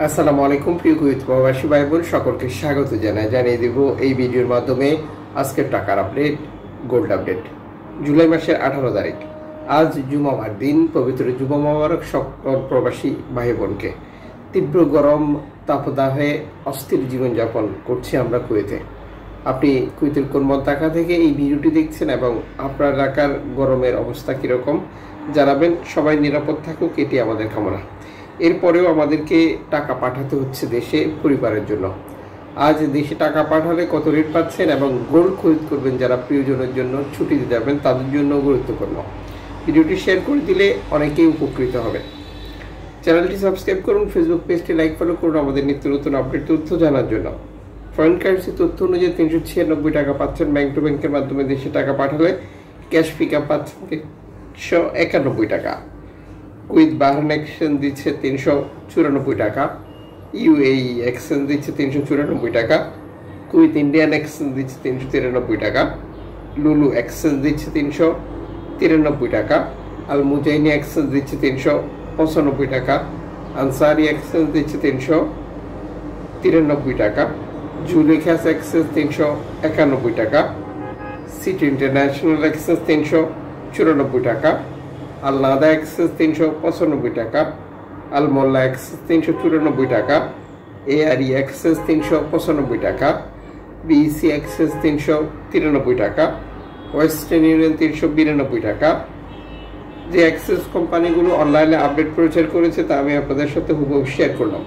আসসালামু আলাইকুম প্রিয় কুয়েত প্রবাসী ভাই বোন সকলকে স্বাগত জানিয়ে দেব এই ভিডিওর মাধ্যমে আজকের টাকার আপডেট, গোল্ড আপডেট। জুলাই মাসের 18 তারিখ, আজ জুমাবার দিন। পবিত্র জুমা মোবারক সকল প্রবাসী ভাই বোনকে। তীব্র গরম তাপদাহে অস্থির জীবনযাপন করছি আমরা কুয়েতে। আপনি কুয়েতের কোন মন্তাকা থেকে এই ভিডিওটি দেখছেন এবং আপনার এলাকার গরমের অবস্থা কীরকম জানাবেন। সবাই নিরাপদ থাকুক, এটি আমাদের কামনা। এরপরেও আমাদেরকে টাকা পাঠাতে হচ্ছে দেশে পরিবারের জন্য। আজ দেশে টাকা পাঠালে কত রেট পাচ্ছেন এবং গোল্ড খরিদ করবেন যারা প্রিয়জনের জন্য ছুটিতে যাবেন তাদের জন্য গুরুত্বপূর্ণ। ভিডিওটি শেয়ার করে দিলে অনেকেই উপকৃত হবে। চ্যানেলটি সাবস্ক্রাইব করুন, ফেসবুক পেজটি লাইক ফলো করুন আমাদের নিত্য নতুন আপডেট তথ্য জানার জন্য। ফরেন কারেন্সি তথ্য অনুযায়ী 396 টাকা পাচ্ছেন ব্যাংক টু ব্যাংকের মাধ্যমে। দেশে টাকা পাঠালে ক্যাশ পিক আপ পাচ্ছেন 391 টাকা। কুয়েত বাহরাইন এক্সচেঞ্জ দিচ্ছে 394 টাকা। ইউএই এক্সচেঞ্জ দিচ্ছে 394 টাকা। কুয়েত ইন্ডিয়ান এক্সচেঞ্জ দিচ্ছে 393 টাকা। লুলু এক্সচেঞ্জ দিচ্ছে 393 টাকা। আল মুজাইনি এক্সচেঞ্জ দিচ্ছে 395 টাকা। আনসারি এক্সচেঞ্জ দিচ্ছে 393 টাকা। জুলেখাস এক্সচেঞ্জ 391 টাকা। সিটি ইন্টারন্যাশনাল এক্সচেঞ্জ 394 টাকা। আল নাদা এক্সচেঞ্জ 395 টাকা। আল মোল্লা এক্সচেঞ্জ 394 টাকা। এআরই এক্সচেঞ্জ 395 টাকা। বিইসি এক্সচেঞ্জ 393 টাকা। ওয়েস্টার্ন ইউনিয়ন 392 টাকা। যে এক্সচেঞ্জ কোম্পানিগুলো অনলাইনে আপডেট প্রচার করেছে তা আমি আপনাদের সাথে হুবহু শেয়ার করলাম।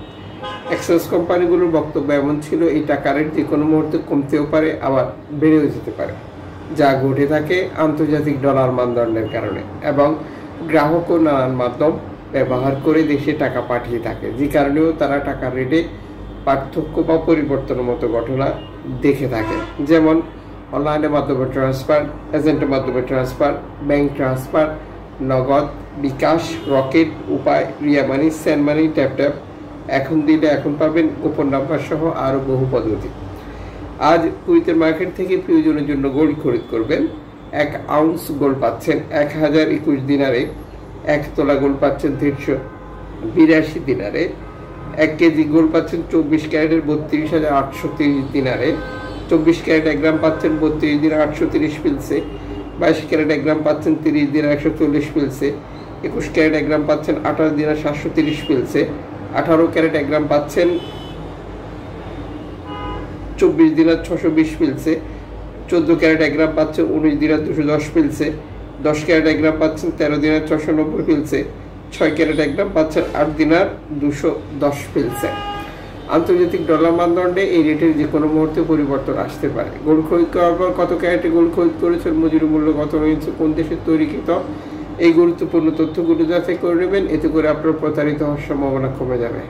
এক্সচেঞ্জ কোম্পানিগুলোর বক্তব্য এমন ছিল, এই টাকার রেট যে কোনো মুহূর্তে কমতেও পারে, আবার বেড়েও যেতে পারে, যা ঘটে থাকে আন্তর্জাতিক ডলার মানদণ্ডের কারণে, এবং গ্রাহকও নানান মাধ্যম ব্যবহার করে দেশে টাকা পাঠিয়ে থাকে, যে কারণেও তারা টাকার রেটে পার্থক্য বা পরিবর্তনের মতো ঘটনা দেখে থাকে। যেমন অনলাইনের মাধ্যমে ট্রান্সফার, এজেন্টের মাধ্যমে ট্রান্সফার, ব্যাংক ট্রান্সফার, নগদ, বিকাশ, রকেট, উপায়, রিয়া মানি, সেন্ড মানি, ট্যাপ ট্যাপ, এখন দিলে এখন পাবেন, গোপন নাম্বার সহ আরও বহু পদ্ধতি। আজ কুয়েতের মার্কেট থেকে প্রিয়জনের জন্য গোল্ড খরিদ করবেন। 1 আউন্স গোল্ড পাচ্ছেন 1021 দিনারে। 1 তোলা গোল্ড পাচ্ছেন 382 দিনারে। 1 কেজি গোল্ড পাচ্ছেন 24 ক্যারেটের 32,830 দিনারে। 24 ক্যারেট 1 গ্রাম পাচ্ছেন 32 দিনার 830 পিলসে। 22 ক্যারেট 1 গ্রাম পাচ্ছেন 30 দিনার 140 পিলসে। 21 ক্যারেট 1 গ্রাম পাচ্ছেন 28 দিনার 730 পিলসে। 18 ক্যারেট 1 গ্রাম পাচ্ছেন 24 দিনার 620 পিলসে। 14 ক্যারেট 1 গ্রাম পাচ্ছেন 19 দিনার 210 পিলসে। 10 ক্যারেট 1 গ্রাম পাচ্ছেন 13 দিনার 690 পিলসে। 6 ক্যারেট 1 গ্রাম পাচ্ছেন 8 দিনার 210 পিলসে। আন্তর্জাতিক ডলার মানদণ্ডে এই রেটের যে কোনো মুহূর্তে পরিবর্তন আসতে পারে। গোল্ড খরিদ করার পর কত ক্যারেটে গোল্ড খরিদ করেছেন, মজুরি মূল্য কত রয়েছে, কোন দেশের তৈরিকৃত, এই গুরুত্বপূর্ণ তথ্যগুলো যাচাই করে নেবেন। এতে করে আপনার প্রতারিত হওয়ার সম্ভাবনা কমে যাবে।